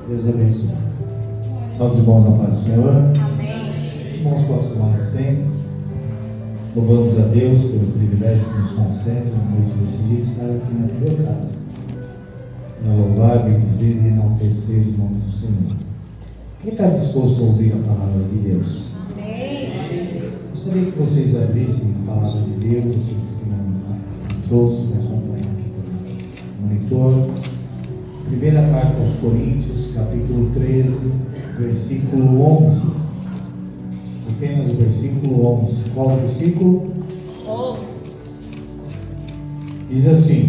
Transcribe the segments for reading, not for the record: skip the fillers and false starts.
Deus abençoe. Salve os irmãos na paz do Senhor. Amém. Os irmãos possam tomar sempre. Louvamos a Deus pelo privilégio que nos concede no noite desse dia estar aqui na tua casa. Louvar, bendizer e enaltecer o nome do Senhor. Quem está disposto a ouvir a palavra de Deus? Amém. Gostaria que vocês abrissem a palavra de Deus, aqueles que não trouxeram para acompanhar aqui pelo monitor. Primeira carta aos Coríntios, capítulo 13, versículo 11. Apenas o versículo 11. Qual é o versículo? 11. Diz assim: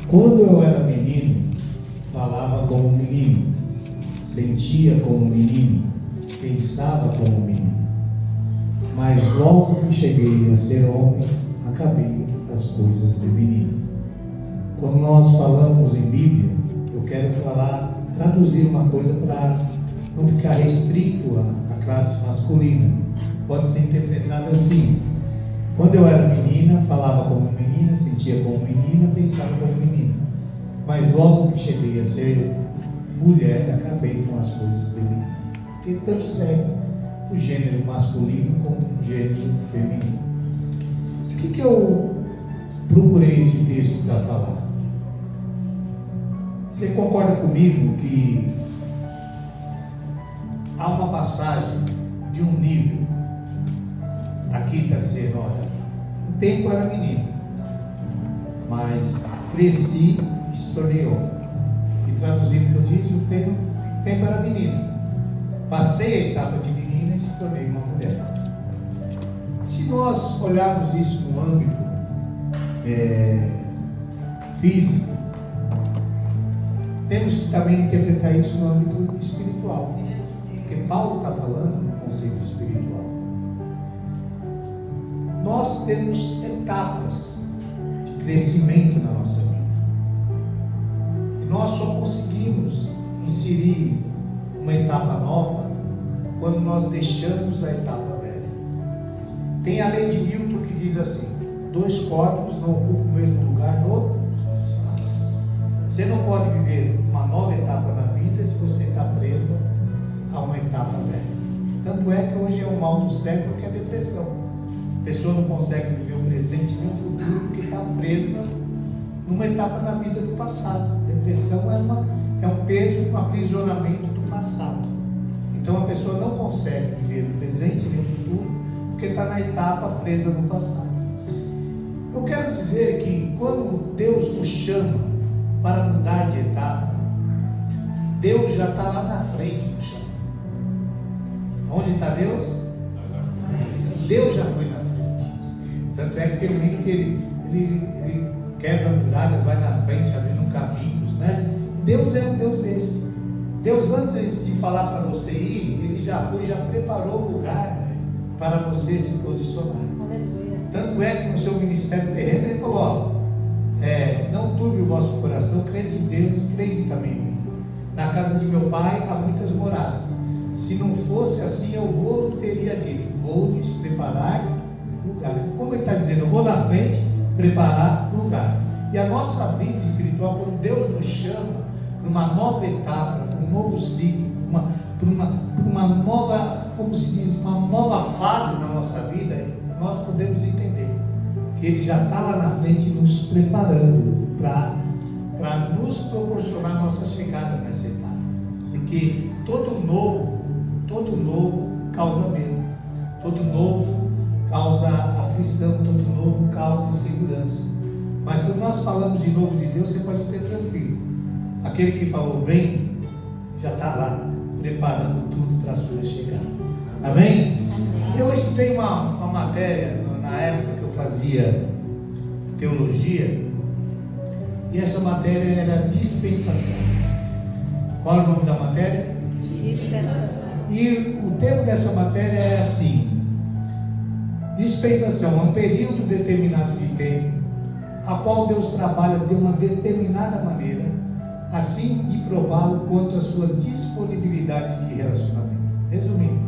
quando eu era menino, falava como um menino, sentia como um menino, pensava como um menino. Mas logo que cheguei a ser homem, acabei as coisas de menino. Quando nós falamos em Bíblia, eu quero traduzir uma coisa para não ficar restrito à classe masculina. Pode ser interpretado assim: quando eu era menina, falava como menina, sentia como menina, pensava como menina. Mas logo que cheguei a ser mulher, acabei com as coisas de menina. Porque tanto serve o gênero masculino como o gênero feminino. O que eu procurei esse texto para falar? Você concorda comigo que há uma passagem de um nível? Aqui está dizendo, olha, um tempo era menino, mas cresci e se tornei homem. E traduzindo o que eu disse, o tempo era menino. Passei a etapa de menina e se tornei uma mulher. Se nós olharmos isso no âmbito físico, temos que também interpretar isso no âmbito espiritual, porque Paulo está falando no conceito espiritual. Nós temos etapas de crescimento na nossa vida, e nós só conseguimos inserir uma etapa nova quando nós deixamos a etapa velha. Tem a lei de Newton que diz assim: dois corpos não ocupam o mesmo lugar no espaço. Você não pode viver uma nova etapa na vida se você está presa a uma etapa velha. Tanto é que hoje é o mal do século, que é a depressão. A pessoa não consegue viver o presente nem o futuro porque está presa numa etapa na vida do passado. Depressão é um peso, um aprisionamento do passado. Então a pessoa não consegue viver o presente nem o futuro porque está na etapa presa no passado. Eu quero dizer que quando Deus nos chama para mudar de etapa, Deus já está lá na frente nos chamando. Onde está Deus? Deus já foi na frente. Tanto é que tem um hino que ele quebra muralhas, vai na frente, abrindo caminhos, né? Deus é um Deus desse. Deus, antes de falar para você ir, Ele já foi, já preparou o lugar para você se posicionar. Aleluia. Tanto é que no seu ministério terreno Ele falou, ó, não turbe o vosso coração, crede em Deus, crede também em mim. Na casa de meu pai há muitas moradas. Se não fosse assim, eu teria dito, vou lhes preparar lugar. Como ele está dizendo, eu vou na frente preparar lugar. E a nossa vida espiritual, quando Deus nos chama para uma nova etapa, para um novo ciclo, para uma nova, como se diz, uma nova fase na nossa vida, nós podemos entender que Ele já está lá na frente nos preparando para nos proporcionar a nossa chegada nessa etapa. Porque todo novo causa medo, todo novo causa aflição, todo novo causa insegurança. Mas quando nós falamos de novo de Deus, você pode ter tranquilo. Aquele que falou vem, já está lá, preparando tudo para a sua chegada. Amém? Eu estudei uma matéria na época que eu fazia teologia, e essa matéria era dispensação. Qual é o nome da matéria? Dispensação. E o termo dessa matéria é assim: dispensação é um período determinado de tempo a qual Deus trabalha de uma determinada maneira, assim de prová-lo quanto à sua disponibilidade de relacionamento. Resumindo,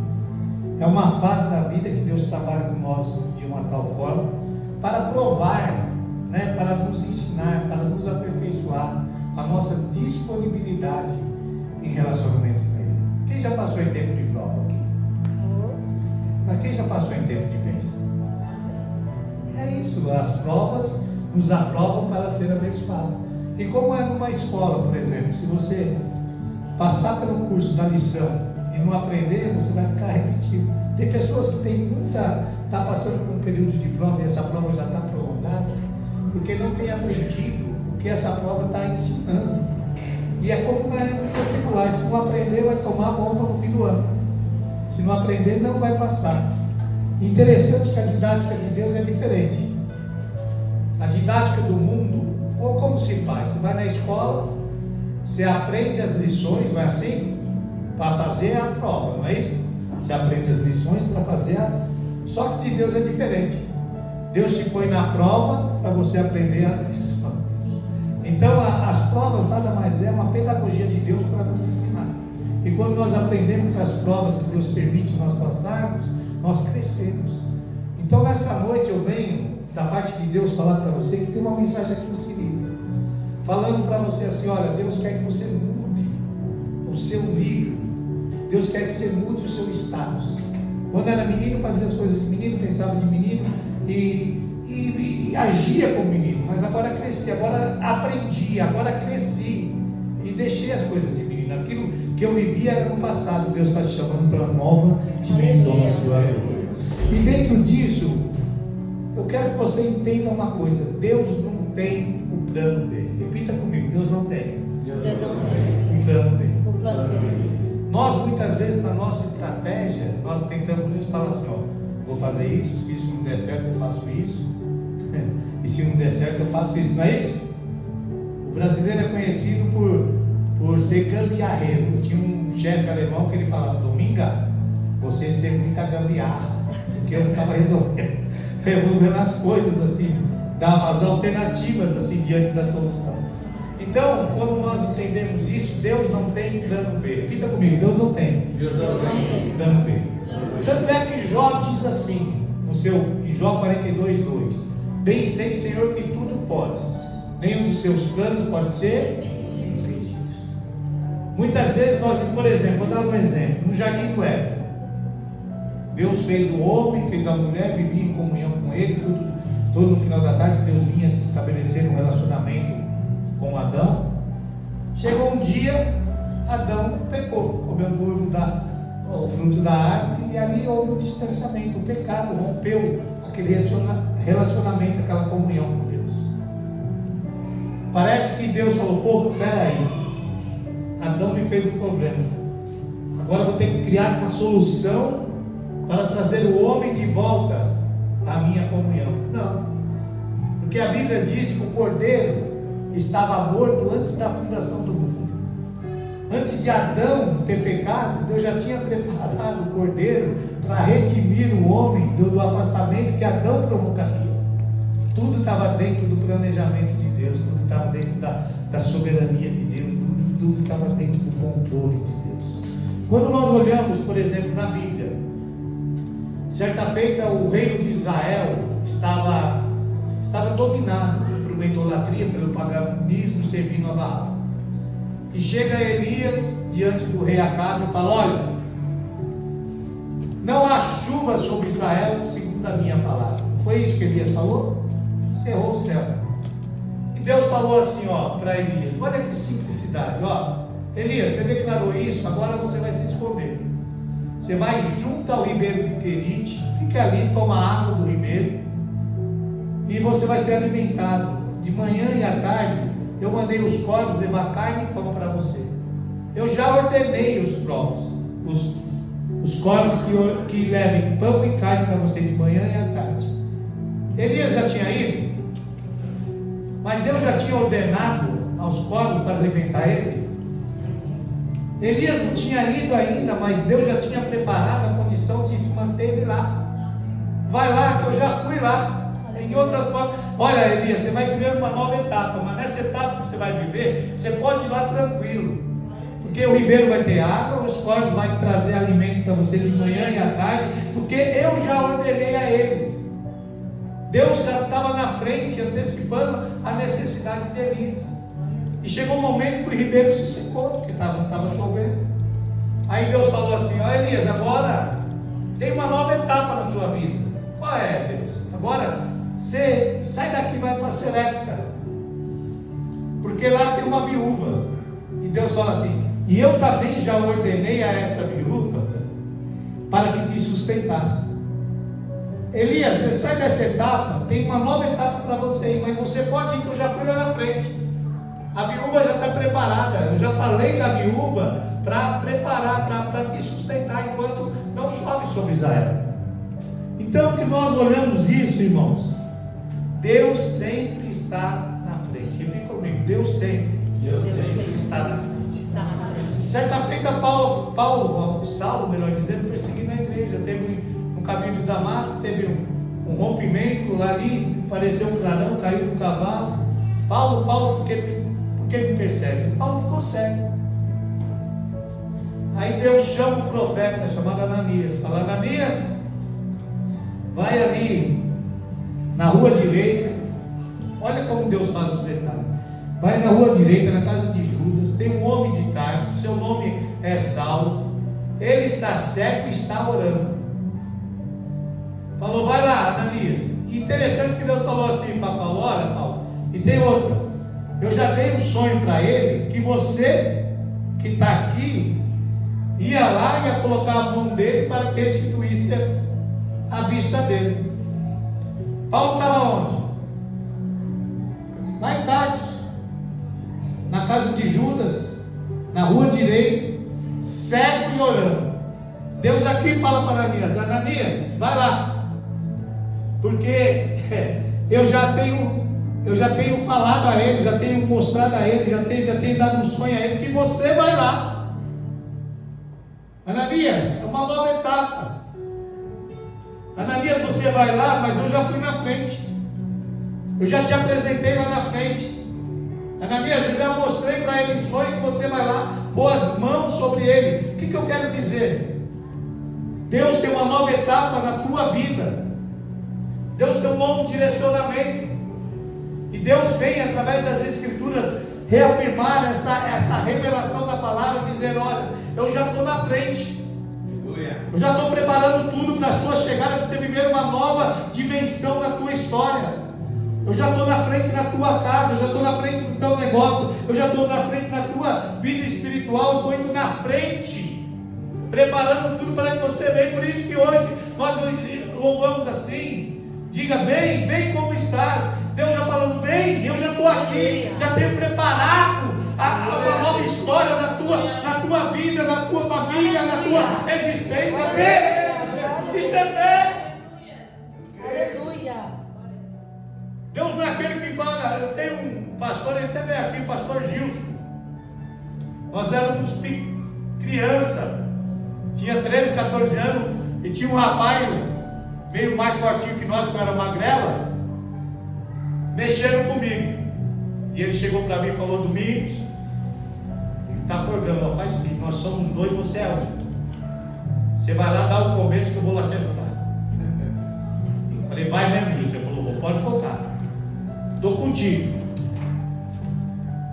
é uma fase da vida que Deus trabalha com nós de uma tal forma para provar, para nos ensinar, para nos aperfeiçoar a nossa disponibilidade em relacionamento com Ele. Quem já passou em tempo de prova aqui? Mas quem já passou em tempo de bênção? É isso, as provas nos aprovam para ser abençoado. E como é numa escola, por exemplo, se você passar pelo curso da lição e não aprender, você vai ficar repetindo. Tem pessoas que têm está passando por um período de prova e essa prova já está prolongada, porque não tem aprendido o que essa prova está ensinando. E é como no vestibular, se não aprender, vai tomar bomba no fim do ano. Se não aprender, não vai passar. Interessante que a didática de Deus é diferente. A didática do mundo, ou como se faz? Você vai na escola, você aprende as lições, não é assim? Para fazer a prova, não é isso? Você aprende as lições para fazer a... Só que de Deus é diferente. Deus te põe na prova para você aprender as lições. Então as provas nada mais é uma pedagogia de Deus para nos ensinar. E quando nós aprendemos as provas que Deus permite nós passarmos, nós crescemos. Então nessa noite eu venho da parte de Deus falar para você que tem uma mensagem aqui inserida, falando para você assim: olha, Deus quer que você mude o seu nível, Deus quer que você mude o seu status. Quando era menino, fazia as coisas de menino, pensava de menino e agia como menino, mas agora cresci, agora aprendi, agora cresci e deixei as coisas de menino. Aquilo que eu vivia era no passado. Deus está te chamando para uma nova dimensão na sua vida. E dentro disso, eu quero que você entenda uma coisa: Deus não tem o plano B. Repita comigo: Deus não tem um plano B. O plano B. Nós muitas vezes na nossa estratégia, nós tentamos falar assim: ó, vou fazer isso, se isso não der certo eu faço isso, e se não der certo eu faço isso, não é isso? O brasileiro é conhecido por ser gambiarreiro. Eu tinha um chefe alemão que ele falava: Dominga, você ser muita gambiarra, porque eu ficava resolvendo as coisas assim, dava as alternativas assim diante da solução. Então, quando nós entendemos isso, Deus não tem plano B. Repita comigo: Deus não tem plano B. Tanto é que Jó diz assim, em Jó 42:2: bem sei, Senhor, que tudo podes, nenhum dos seus planos pode ser impedidos. Muitas vezes nós, por exemplo, vou dar um exemplo: no jardim do Éden, Deus fez o homem, fez a mulher, vivia em comunhão com ele, todo no final da tarde Deus vinha se estabelecer um relacionamento com Adão. Chegou um dia, Adão pecou, comeu o fruto da árvore, e ali houve um distanciamento. O pecado rompeu aquele relacionamento, aquela comunhão com Deus. Parece que Deus falou: pô, peraí, Adão me fez um problema, agora eu vou ter que criar uma solução para trazer o homem de volta à minha comunhão. Não, porque a Bíblia diz que o cordeiro estava morto antes da fundação do mundo. Antes de Adão ter pecado, Deus já tinha preparado o cordeiro para redimir o homem do afastamento que Adão provocaria. Tudo estava dentro do planejamento de Deus, tudo estava dentro da soberania de Deus, tudo estava dentro do controle de Deus. Quando nós olhamos, por exemplo, na Bíblia, certa feita o reino de Israel estava dominado por uma idolatria, pelo paganismo, servindo a Baal. E chega Elias diante do rei Acabe e fala: olha, não há chuva sobre Israel segundo a minha palavra. Não foi isso que Elias falou? Cerrou o céu. E Deus falou assim, para Elias: olha que simplicidade, Elias, você declarou isso, agora você vai se esconder. Você vai junto ao ribeiro de Querite, fica ali, toma água do ribeiro, e você vai ser alimentado. De manhã e à tarde eu mandei os corvos levar carne e pão para você. Eu já ordenei os corvos que levem pão e carne para você de manhã e à tarde. Elias já tinha ido, mas Deus já tinha ordenado aos corvos para alimentar ele. Elias não tinha ido ainda, mas Deus já tinha preparado a condição de se manter ele lá. Vai lá que eu já fui lá. Em outras palavras, olha, Elias, você vai viver uma nova etapa, mas nessa etapa que você vai viver, você pode ir lá tranquilo, porque o ribeiro vai ter água, os corvos vão trazer alimento para você de manhã e à tarde, porque eu já ordenei a eles. Deus já estava na frente, antecipando a necessidade de Elias. E chegou um momento que o ribeiro se secou, porque não estava chovendo. Aí Deus falou assim: ó Elias, agora tem uma nova etapa na sua vida. Qual é, Deus? Agora você sai daqui e vai para Serepta, porque lá tem uma viúva. E Deus fala assim: e eu também já ordenei a essa viúva para que te sustentasse. Elias, você sai dessa etapa, tem uma nova etapa para você ir, mas você pode ir, que eu já fui lá na frente. A viúva já está preparada. Eu já falei com a viúva para preparar, para te sustentar enquanto não chove sobre Israel. Então, que nós olhamos isso, irmãos, Deus sempre está na frente. Repita comigo: Deus sempre está na frente. Está na frente. Certa feita, Saulo, melhor dizendo, perseguindo a igreja. Teve no caminho de Damasco, teve um rompimento ali, apareceu um clarão, caiu do cavalo. Paulo, por que me persegue? Paulo ficou cego. Aí Deus chama um profeta chamado Ananias. Fala: Ananias, vai ali na rua direita. Olha como Deus fala os detalhes. Vai na rua direita, na casa de Judas, tem um homem de Tarso, seu nome é Saulo. Ele está cego e está orando. Falou: vai lá, Ananias. E interessante que Deus falou assim para Paulo: olha, Paulo, e tem outra. Eu já dei um sonho para ele, que você que está aqui ia lá e ia colocar a mão dele para que restituísse a vista dele. Paulo estava onde? Lá em Tarso, na casa de Judas, na rua direita, cego e orando. Deus aqui fala para Ananias: Ananias, vai lá, porque eu já tenho falado a ele, já tenho mostrado a ele, já tenho dado um sonho a ele, que você vai lá. Ananias, é uma nova etapa. Ananias, você vai lá, mas eu já fui na frente. Eu já te apresentei lá na frente. Ananias, eu já mostrei para ele em sonho que você vai lá pôr as mãos sobre ele. O que eu quero dizer? Deus tem uma nova etapa na tua vida. Deus tem um novo direcionamento. E Deus vem, através das Escrituras, reafirmar essa revelação da palavra, dizer: olha, eu já estou na frente. Eu já estou preparando tudo para a sua chegada, para você viver uma nova dimensão na tua história. Eu já estou na frente na tua casa, eu já estou na frente do teu negócio, eu já estou na frente da tua vida espiritual, eu estou indo na frente, preparando tudo para que você venha. Por isso que hoje nós louvamos assim: diga, vem como estás. Deus já falando: vem, eu já estou aqui, já tenho preparado uma nova história na tua vida, na tua família, na tua existência. Vem, isso é fé. Aleluia. Deus não é aquele que fala. Eu tenho um pastor, ele até veio aqui, o pastor Gilson. Nós éramos criança, tinha 13, 14 anos, e tinha um rapaz meio mais fortinho que nós, que era magrela, mexeram comigo. E ele chegou para mim e falou: Domingos, ele está forgando, faz o seguinte, nós somos dois, você é um. Você vai lá dar o começo que eu vou lá te ajudar. Falei: vai mesmo, Gilson? Ele falou: pode contar, estou contigo.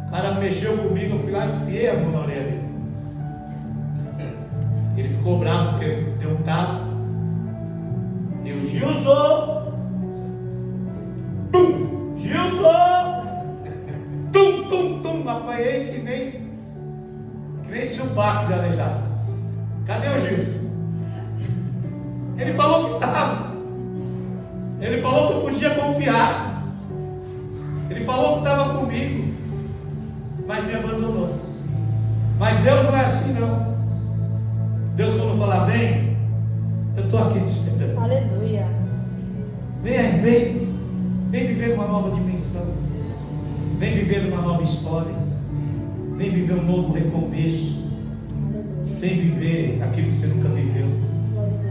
O cara mexeu comigo, eu fui lá e enfiei a mão na orelha dele. Ele ficou bravo porque deu um tapa. Eu: Gilson! Tum! Gilson! Tum, tum, tum! Apanhei que nem subaco de aleijado. Cadê o Gilson? Ele falou que estava. Ele falou que eu podia confiar. Ele falou que estava comigo, mas me abandonou. Mas Deus não é assim, não. Deus, quando falar: vem, eu estou aqui te esperando. Aleluia. Vem viver uma nova dimensão. Vem viver uma nova história. Vem viver um novo recomeço. Aleluia. Vem viver aquilo que você nunca viveu.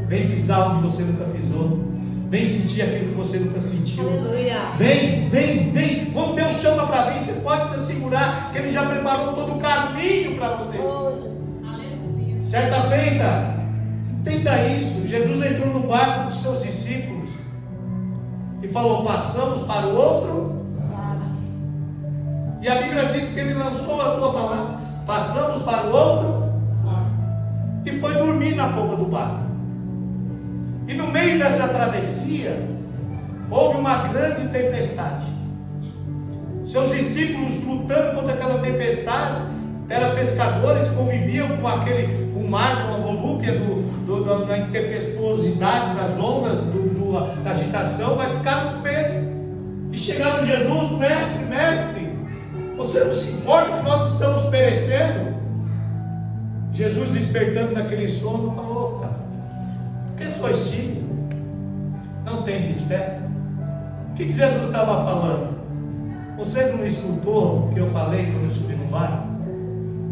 Vem pisar onde você nunca pisou. Vem sentir aquilo que você nunca sentiu. Aleluia. Vem. Quando Deus chama para vir, você pode se assegurar que Ele já preparou todo o caminho para você. Oh, Jesus. Aleluia. Certa feita, entenda isso. Jesus entrou no barco com seus discípulos e falou: passamos para o outro. E a Bíblia diz que Ele lançou a sua palavra: passamos para o outro. e foi dormir na polpa do barco. E no meio dessa travessia, houve uma grande tempestade. Seus discípulos, lutando contra aquela tempestade, eram pescadores, conviviam com o mar, com a volúpia da intempestuosidade das ondas, da agitação, mas ficaram com medo. E chegaram a Jesus: mestre, mestre, você não se importa que nós estamos perecendo? Jesus, despertando daquele sono, falou: cara, por que sois tímidos? Não tendes fé? O que Jesus estava falando? Você não escutou o que eu falei quando eu subi no barco?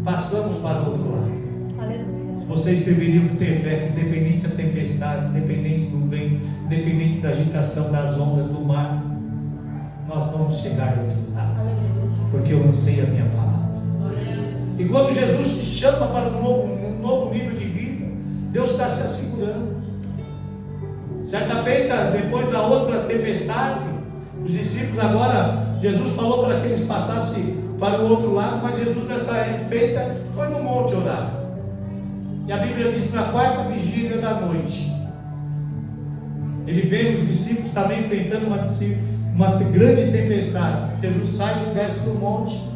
Passamos para o outro lado. Aleluia. Vocês deveriam ter fé que, independente da tempestade, independente do vento, independente da agitação das ondas do mar, nós vamos chegar do outro lado. Aleluia. Porque eu lancei a minha palavra. E quando Jesus te chama para um novo nível de vida, Deus está se assegurando. Certa feita, depois da outra tempestade, os discípulos agora, Jesus falou para que eles passassem para o outro lado, mas Jesus nessa feita foi no monte orar. E a Bíblia diz que na quarta vigília da noite, ele vê os discípulos também enfrentando uma grande tempestade. Jesus sai e desce do monte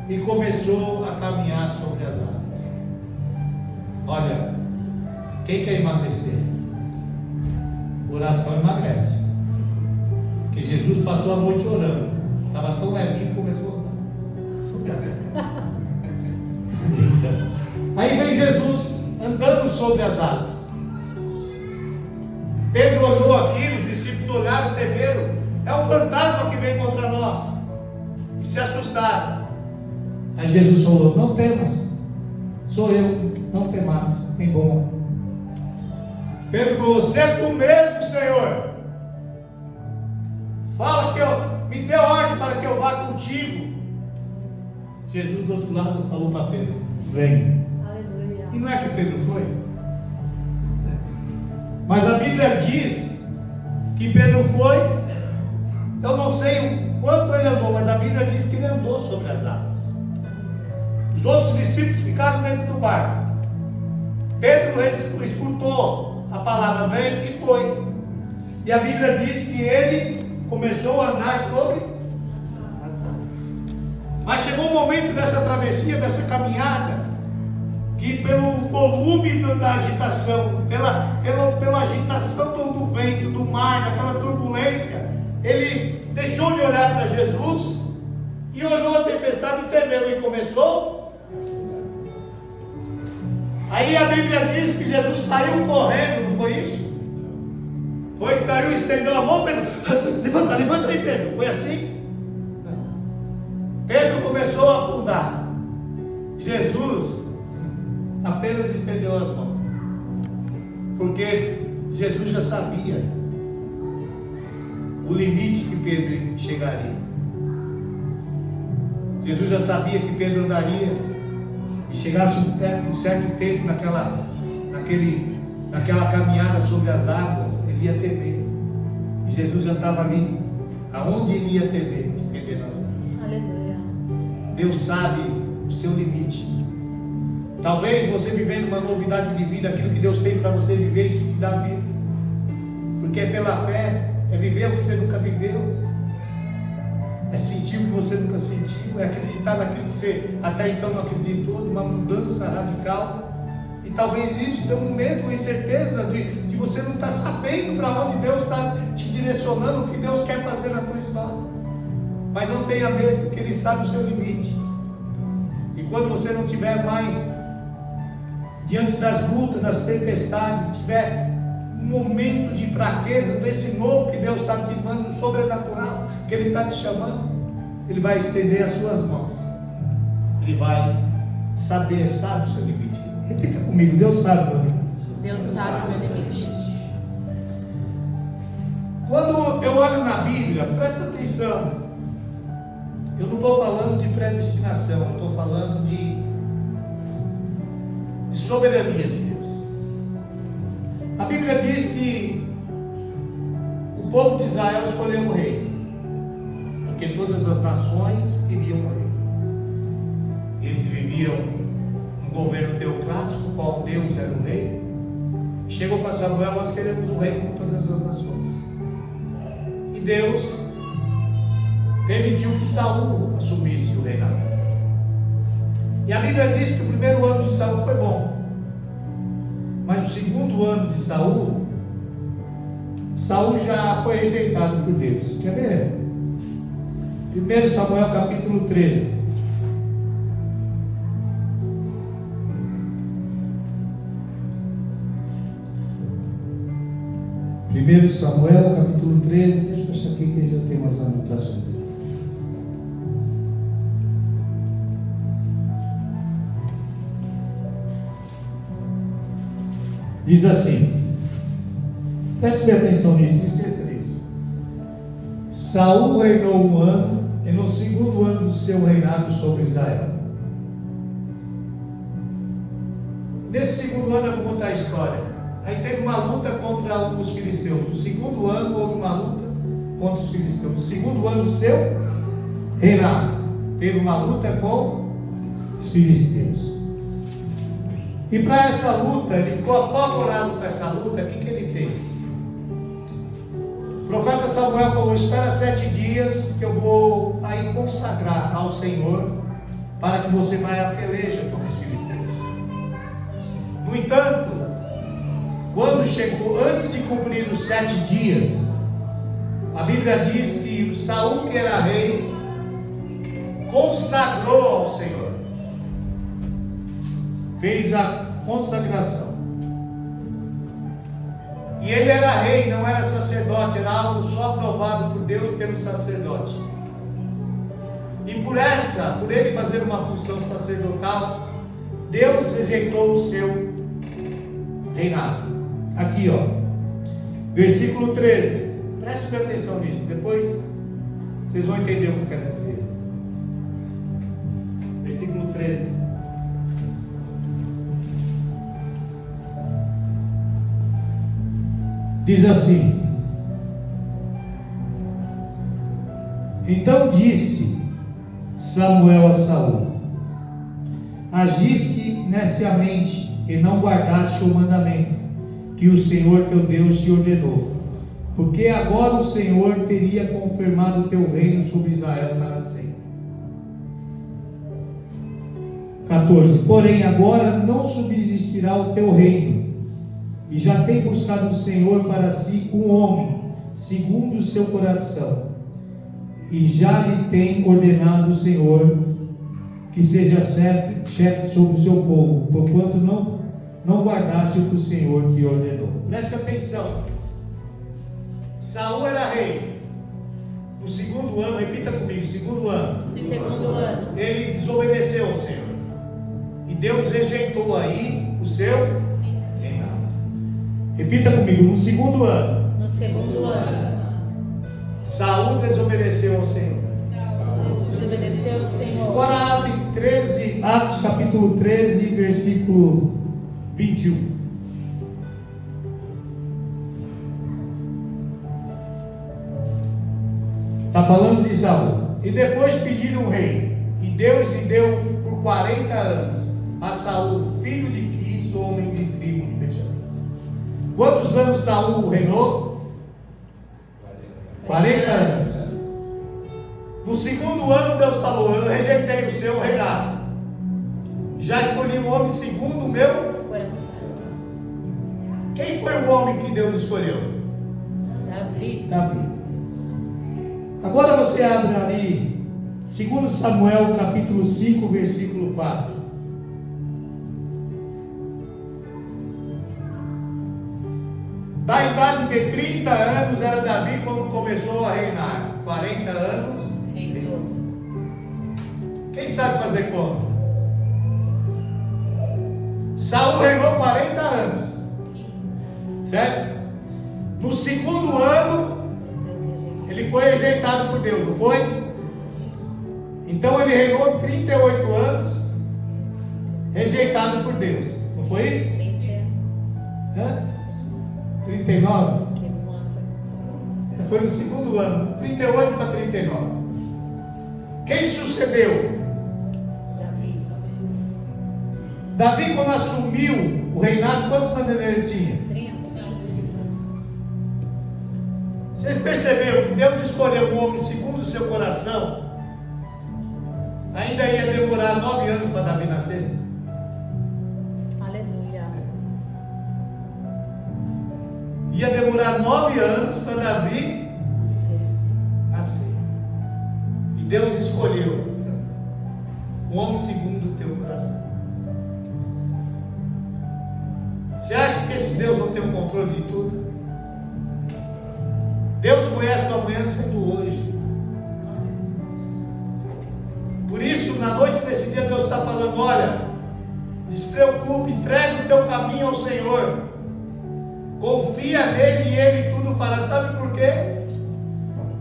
e começou a caminhar sobre as águas. Olha, quem quer emagrecer? Oração emagrece. Porque Jesus passou a noite orando, estava tão levinho que começou a orar sobre as águas. Aí vem Jesus andando sobre as águas. Pedro olhou aquilo, os discípulos olharam, temeram. É um fantasma que vem contra nós. E se assustaram. Aí Jesus falou: não temas, sou eu, não temas, tem bom. Pedro falou: se é tu mesmo, Senhor, fala que me dê ordem para que eu vá contigo. Jesus do outro lado falou para Pedro: vem. Aleluia. E não é que Pedro foi? Mas a Bíblia diz que Pedro foi. Eu não sei o quanto ele andou, mas a Bíblia diz que ele andou sobre as águas. Os outros discípulos ficaram dentro do barco. Pedro escutou a palavra, veio e foi. E a Bíblia diz que ele começou a andar sobre as águas. Mas chegou um momento dessa travessia, dessa caminhada, que pelo volume da agitação, pela agitação do vento, do mar, daquela turbulência, ele deixou de olhar para Jesus e olhou a tempestade e temeu e começou. Aí a Bíblia diz que Jesus saiu correndo, não foi isso? Foi, saiu, estendeu a mão, Pedro, levanta aí, Pedro. Foi assim? Não. Pedro começou a afundar. Jesus apenas estendeu as mãos, porque Jesus já sabia o limite que Pedro chegaria. Jesus já sabia que Pedro andaria e chegasse um certo tempo naquela caminhada sobre as águas, ele ia temer. E Jesus já estava ali, aonde ele ia temer, estendendo as mãos. Aleluia. Deus sabe o seu limite. Talvez você vivendo uma novidade de vida, aquilo que Deus tem para você viver, isso te dá medo. Porque é pela fé, é viver o que você nunca viveu, é sentir o que você nunca sentiu, é acreditar naquilo que você até então não acreditou, uma mudança radical. E talvez isso dê um medo, uma incerteza de você não estar sabendo para onde Deus está te direcionando, o que Deus quer fazer na tua história. Mas não tenha medo, porque Ele sabe o seu limite. E quando você não tiver mais diante das lutas, das tempestades, tiver um momento de fraqueza, desse novo que Deus está te mandando, um sobrenatural que Ele está te chamando, Ele vai estender as suas mãos. Ele vai sabe o seu limite. Repita comigo: Deus sabe o meu limite. Deus sabe o meu limite. Quando eu olho na Bíblia, presta atenção, eu não estou falando de predestinação, eu estou falando de soberania de Deus. A Bíblia diz que o povo de Israel escolheu um rei, porque todas as nações queriam um rei. Eles viviam um um governo teocrático, qual Deus era o rei. Chegou para Samuel: nós queremos um rei como todas as nações. E Deus permitiu que Saul assumisse o reinado. E a Bíblia diz que o primeiro ano de Saul foi bom, mas o segundo ano de Saul já foi rejeitado por Deus. Quer ver? 1 Samuel capítulo 13. Primeiro Samuel capítulo 13. Deixa eu achar aqui que já tem umas anotações aqui. Diz assim, preste bem atenção nisso, não esqueça disso. Saul reinou 1 ano, e no segundo ano do seu reinado sobre Israel. Nesse segundo ano eu vou contar a história. Aí teve uma luta contra os filisteus. No segundo ano houve uma luta contra os filisteus. No segundo ano do seu reinado, teve uma luta com os filisteus. E para essa luta, ele ficou apavorado com essa luta. O que ele fez? O profeta Samuel falou: espera 7 dias que eu vou aí consagrar ao Senhor, para que você vá à peleja contra os filisteus. No entanto, quando chegou, antes de cumprir os 7 dias, a Bíblia diz que Saul, que era rei, consagrou ao Senhor. Fez a consagração. E ele era rei, não era sacerdote, era algo só aprovado por Deus pelo sacerdote. E por ele fazer uma função sacerdotal, Deus rejeitou o seu reinado. Aqui, ó, versículo 13. Preste atenção nisso, depois vocês vão entender o que eu quero dizer. Versículo 13. Diz assim: então disse Samuel a Saul: agiste neciamente e não guardaste o mandamento que o Senhor teu Deus te ordenou, porque agora o Senhor teria confirmado o teu reino sobre Israel para sempre. 14. Porém agora não subsistirá o teu reino, e já tem buscado o Senhor para si um homem segundo o seu coração, e já lhe tem ordenado o Senhor que seja chefe sobre o seu povo, porquanto não guardaste o que o Senhor te ordenou. Preste atenção. Saul era rei. No segundo ano, repita comigo, segundo ano. No segundo ano, Ele desobedeceu ao Senhor. E Deus rejeitou aí o seu reinado. Repita comigo, no segundo ano. no segundo ano, Saul desobedeceu ao Senhor. desobedeceu o Senhor. Agora abre Atos capítulo 13, versículo 21. Está falando de Saul. E depois pediram um rei, e Deus lhe deu por 40 anos a Saul, filho de Quis, homem de tribo de Benjamim. Quantos anos Saul reinou? 40 anos. No segundo ano Deus falou: eu rejeitei o seu reinado, já escolhi um homem segundo o meu Coração. Quem foi o homem que Deus escolheu? Davi. Agora você abre ali 2 Samuel capítulo 5, versículo 4. Da idade de 30 anos era Davi quando começou a reinar. 40 anos reinou. Quem sabe fazer conta? Saul reinou 40 anos, certo? No segundo ano ele foi rejeitado por Deus, não foi? Então ele reinou 38 anos, rejeitado por Deus, não foi isso? 39? Foi no segundo ano, 38 para 39. Quem sucedeu? Davi, quando assumiu o reinado, quantos anos ele tinha? 30. Vocês perceberam que Deus escolheu um homem segundo o seu coração? Ainda ia demorar 9 anos para Davi nascer. Aleluia. Ia demorar 9 anos para Davi nascer. E Deus escolheu um homem segundo o teu coração. Você acha que esse Deus não tem o controle de tudo? Deus conhece o amanhã sendo hoje. Por isso, na noite desse dia, Deus está falando: olha, despreocupe, entregue o teu caminho ao Senhor, confia nele e ele tudo fará. Sabe por quê?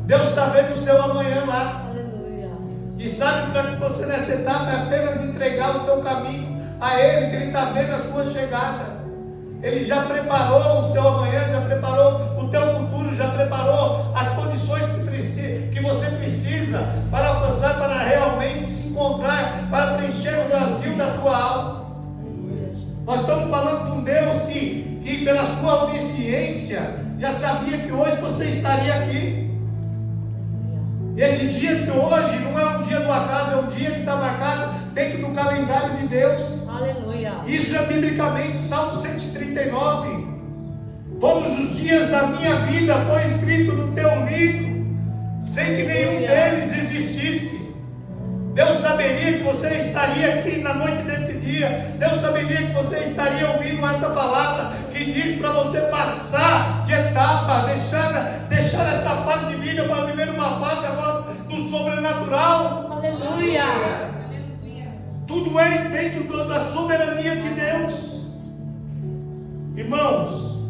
Deus está vendo o seu amanhã lá. Aleluia. E sabe para que você nessa etapa é apenas entregar o teu caminho a Ele, que Ele está vendo a sua chegada. Ele já preparou o seu amanhã, já preparou o teu futuro, já preparou as condições que você precisa para alcançar, para realmente se encontrar, para preencher o vazio da tua alma. Nós estamos falando de um Deus que pela sua onisciência já sabia que hoje você estaria aqui. Esse dia de hoje não é um dia do acaso, é um dia que está marcado dentro do calendário de Deus. Aleluia. Isso é biblicamente, Salmo 139. Todos os dias da minha vida foi escrito no teu livro, sem que nenhum deles existisse. Deus saberia que você estaria aqui na noite desse dia. Deus saberia que você estaria ouvindo essa palavra que diz para você passar de etapa, deixar essa fase de vida para viver uma fase agora do sobrenatural. Aleluia. Tudo é dentro da soberania de Deus. Irmãos,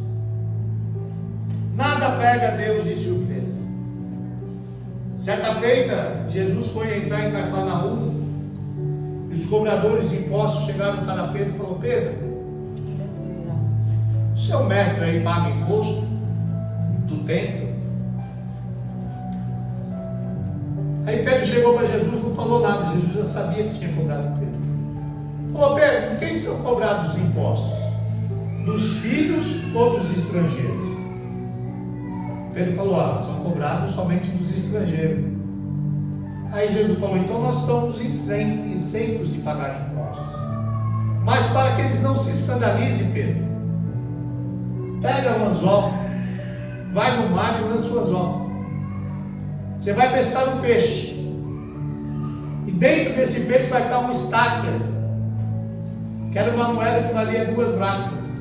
nada pega Deus de surpresa. Certa feita, Jesus foi entrar em Cafarnaum e os cobradores de impostos chegaram para Pedro e falaram: Pedro, Aleluia. o seu mestre aí paga imposto do templo? Aí Pedro chegou para Jesus, não falou nada. Jesus já sabia que tinha cobrado Pedro. Falou: Pedro, de quem são cobrados os impostos? Dos filhos ou dos estrangeiros? Pedro falou: são cobrados somente dos estrangeiros. Aí Jesus falou: então nós estamos isentos de pagar impostos. Mas para que eles não se escandalizem, Pedro, pega um anzol, vai no mar e lança o anzol. Você vai pescar um peixe, e dentro desse peixe vai estar um estáquer, que era uma moeda que valia 2 dracmas.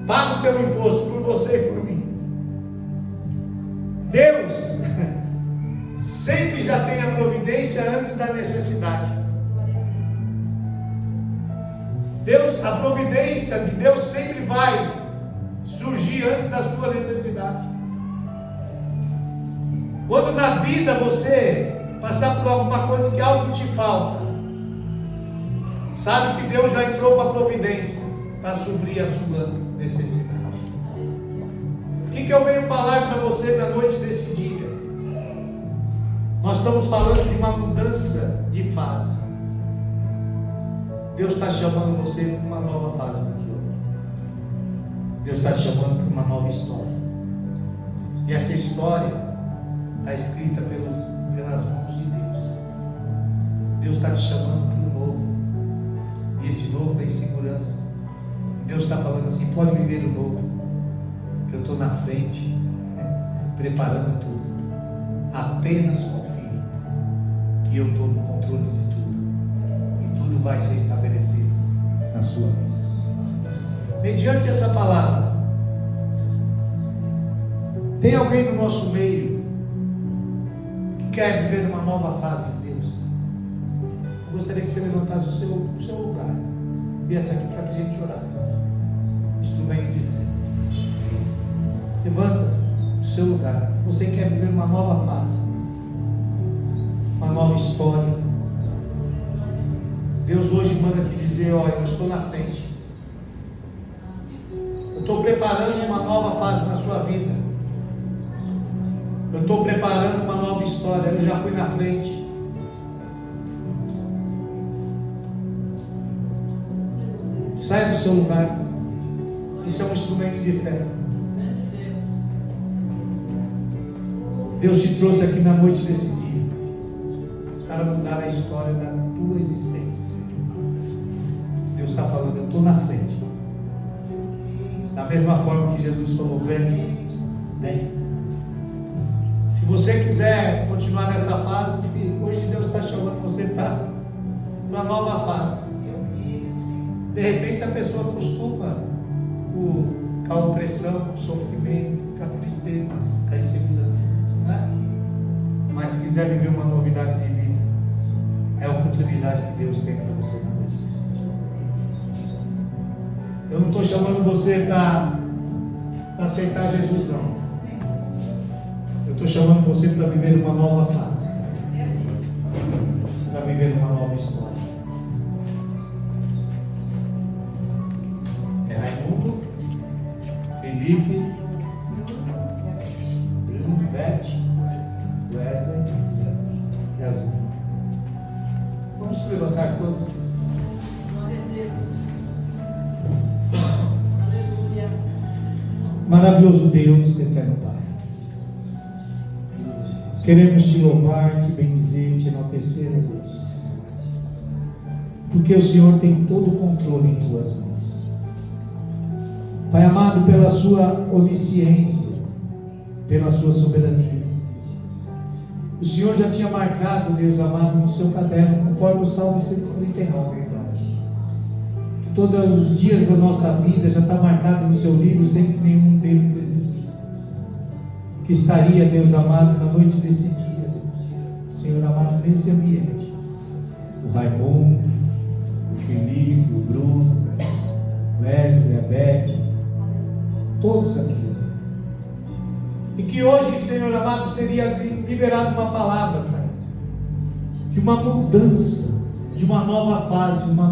Paga o teu imposto por você e por mim. Deus sempre já tem a providência antes da necessidade. A providência de Deus sempre vai surgir antes da sua necessidade. Quando na vida você passar por alguma coisa que algo te falta, sabe que Deus já entrou com a providência para suprir a sua necessidade. O que eu venho falar para você na noite desse dia? Nós estamos falando de uma mudança de fase. Deus está chamando você para uma nova fase na sua vida. Deus está te chamando para uma nova história. E essa história está escrita pelas mãos de Deus. Deus está te chamando para o novo. E esse novo tem segurança. E Deus está falando assim: pode viver o novo, que eu estou na frente, preparando tudo. Apenas confie que eu estou no controle de tudo. E tudo vai ser estabelecido na sua vida. Mediante essa palavra, tem alguém no nosso meio que quer viver uma nova fase de Deus? Eu gostaria que você levantasse o seu lugar, viesse aqui para que a gente orasse. Instrumento de fé. Levanta o seu lugar. Você quer viver uma nova fase, uma nova história. Deus hoje manda te dizer: olha, eu estou na frente. Eu estou preparando uma nova fase na sua vida. Eu estou preparando uma nova história. Eu já fui na frente. Saia do seu lugar. Isso é um instrumento de fé. Deus te trouxe aqui na noite desse dia para mudar a história da tua existência. Deus está falando, eu estou na frente. Da mesma forma que Jesus falou, vem, vem. Se você quiser continuar nessa fase, filho, hoje Deus está chamando você para uma nova fase. De repente a pessoa acostuma com a opressão, com o sofrimento, com a tristeza, com a insegurança, não é? Mas se quiser viver uma novidade de vida, é a oportunidade que Deus tem para você na noite desse dia. Eu não estou chamando você para aceitar Jesus, não. Eu estou chamando você para viver uma nova fase, para viver uma nova história. É Raimundo, Felipe, Bruno, Beth, Wesley e Yasmin. Vamos se levantar todos. Maravilhoso Deus, eterno Pai. Queremos te louvar, te bendizer, te enaltecer, ó Deus. Porque o Senhor tem todo o controle em tuas mãos. Pai amado, pela sua onisciência, pela sua soberania, o Senhor já tinha marcado, Deus amado, no seu caderno, conforme o Salmo 139, que todos os dias da nossa vida já está marcado no seu livro, sem que nenhum deles existisse. Que estaria, Deus amado, na noite desse dia, Deus, o Senhor amado, nesse ambiente, o Raimundo, o Felipe, o Bruno, o Wesley, a Beth, todos aqui. E que hoje, Senhor amado, seria liberada uma palavra, Pai, de uma mudança, de uma nova fase, uma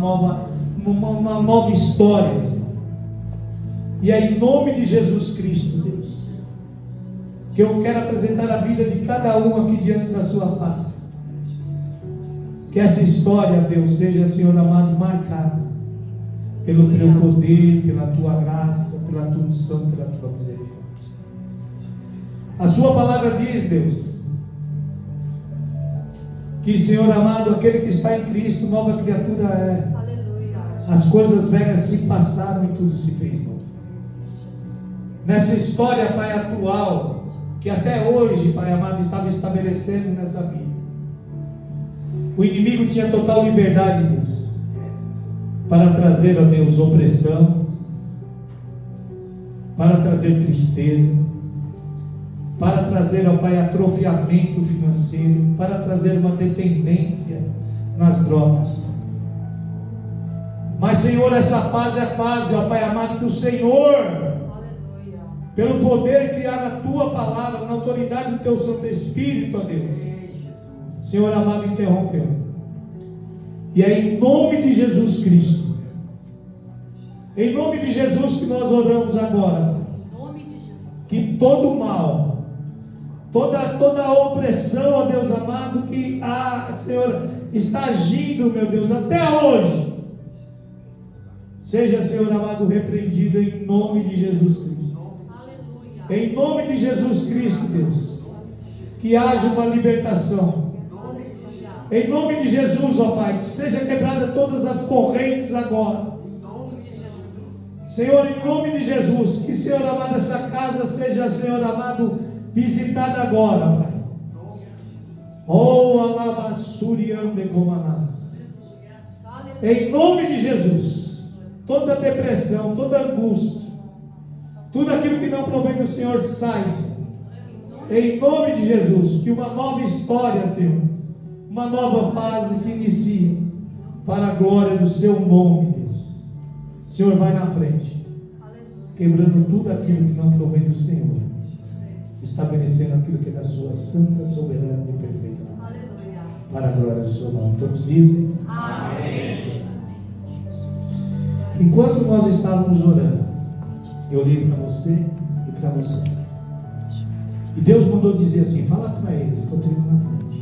nova história, Senhor. E é em nome de Jesus Cristo, Deus, que eu quero apresentar a vida de cada um aqui diante da sua paz. Que essa história, Deus, seja, Senhor amado, marcada pelo teu poder, pela tua graça, pela tua unção, pela tua misericórdia. A sua palavra diz, Deus, que, Senhor amado, aquele que está em Cristo, nova criatura é. Aleluia. As coisas velhas se passaram e tudo se fez novo. Nessa história, Pai, atual, que até hoje, Pai amado, estava estabelecendo nessa vida, o inimigo tinha total liberdade, Deus, para trazer a Deus opressão, para trazer tristeza, para trazer ao Pai atrofiamento financeiro, para trazer uma dependência nas drogas. Mas, Senhor, essa fase é a fase, ó Pai amado, que o Senhor, aleluia, pelo poder que há na tua palavra, na autoridade do teu Santo Espírito, ó Deus, Senhor amado, interrompeu. E é em nome de Jesus Cristo, em nome de Jesus, que nós oramos agora, Pai, que todo mal, toda a opressão, ó Deus amado, que Senhor, está agindo, meu Deus, até hoje, seja, Senhor amado, repreendido em nome de Jesus Cristo. Aleluia. Em nome de Jesus Cristo, Deus, que haja uma libertação. Em nome de Jesus, ó Pai, que seja quebrada todas as correntes agora. Senhor, em nome de Jesus, que, Senhor amado, essa casa seja, Senhor amado, visitada agora, Pai. Oh, alabassuriande comanás. Em nome de Jesus, toda depressão, toda angústia, tudo aquilo que não provém do Senhor, sai, Senhor. Em nome de Jesus, que uma nova história, Senhor, uma nova fase se inicia, para a glória do seu nome, Deus. Senhor, vai na frente, quebrando tudo aquilo que não provém do Senhor, estabelecendo aquilo que é da sua santa, soberana e perfeita vontade, para a glória do seu nome. Todos dizem amém. Enquanto nós estávamos orando, eu li para você e para você, e Deus mandou dizer assim: fala para eles que eu estou indo na frente.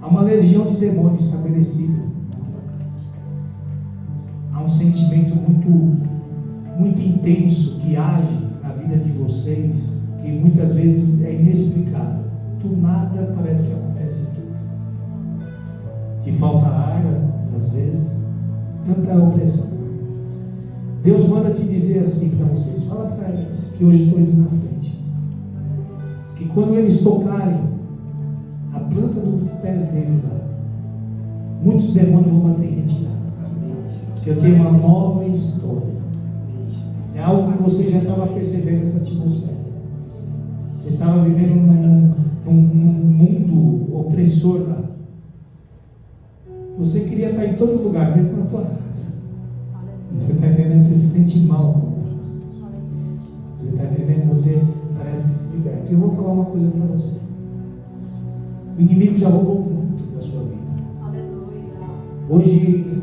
Há uma legião de demônios estabelecida na tua casa. Há um um sentimento muito intenso que age na vida de vocês, que muitas vezes é inexplicável. Do nada parece que acontece tudo. Te falta ar, às vezes, tanta opressão. Deus manda te dizer assim para vocês, fala para eles que hoje estou indo na frente, que quando eles tocarem a planta dos pés deles lá, muitos demônios vão bater em retirada, que eu tenho uma nova história. É algo que você já estava percebendo essa atmosfera. Você estava vivendo num mundo opressor lá. Você queria estar em todo lugar, mesmo na tua casa. Você está entendendo? Você se sente mal quando está lá. Você está entendendo? Você parece que se liberta. E eu vou falar uma coisa para você. O inimigo já roubou muito da sua vida. Hoje,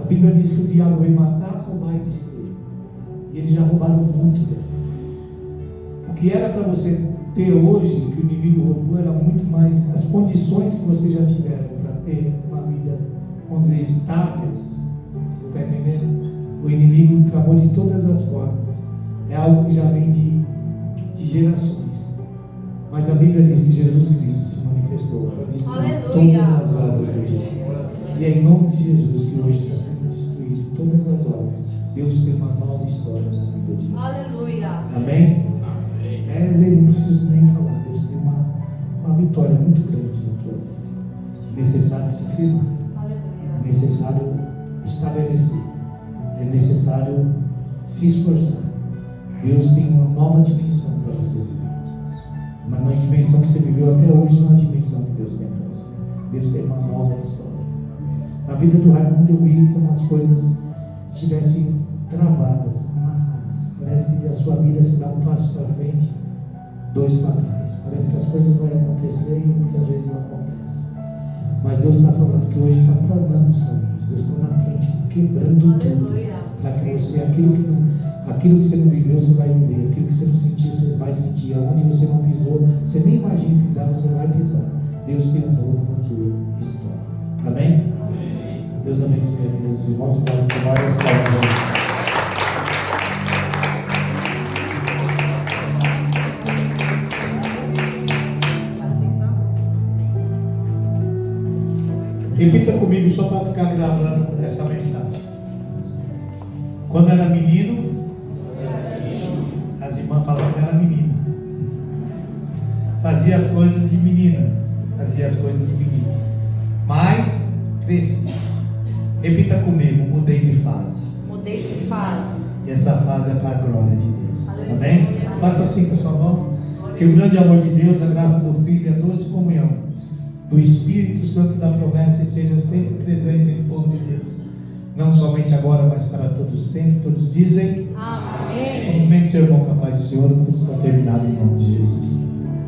a Bíblia diz que o diabo veio matar, roubar e destruir. E eles já roubaram muito dele. O que era para você ter hoje, que o inimigo roubou, era muito mais as condições que você já tiveram para ter uma vida, vamos dizer, estável. Você está entendendo? O inimigo tramou de todas as formas. É algo que já vem de gerações. Mas a Bíblia diz que Jesus Cristo se manifestou para destruir todas as obras do diabo. E é em nome de Jesus que hoje está sendo destruído todas as obras. Deus tem uma nova história na vida de vocês. Aleluia. Amém? Eu não preciso nem falar. Deus tem uma vitória muito grande na tua vida. É necessário se firmar. É necessário estabelecer. É necessário se esforçar. Deus tem uma nova dimensão para você viver. Uma nova dimensão que você viveu até hoje não é a dimensão que Deus tem para você. Deus tem uma nova história. Na vida do Raimundo eu vi como as coisas estivessem travadas, amarradas. Parece que a sua vida se dá um passo para frente, dois para trás. Parece que as coisas vão acontecer e muitas vezes não acontecem. Mas Deus está falando que hoje está planando os caminhos. Deus está na frente, quebrando tudo. Para que você, aquilo que você não viveu, você vai viver. Aquilo que você não sentiu, você vai sentir. Aonde você não pisou, você nem imagina pisar, você vai pisar. Deus tem um novo na tua história. Amém? Amém. Deus abençoe a vida dos irmãos. Posso tomar as palavras. Repita comigo só para ficar gravando essa mensagem. Quando era menino, as irmãs falavam que era menina. Fazia as coisas de menina. Fazia as coisas de menino. Mas cresci. Repita comigo, mudei de fase. Mudei de fase. E essa fase é para a glória de Deus. Amém? Faça assim com a sua mão. Que o grande amor de Deus, a graça do Filho e a doce comunhão do Espírito Santo da promessa esteja sempre presente em povo de Deus. Não somente agora, mas para todos sempre. Todos dizem amém. Cumprimente seu irmão capaz do Senhor. O curso está terminado em nome de Jesus.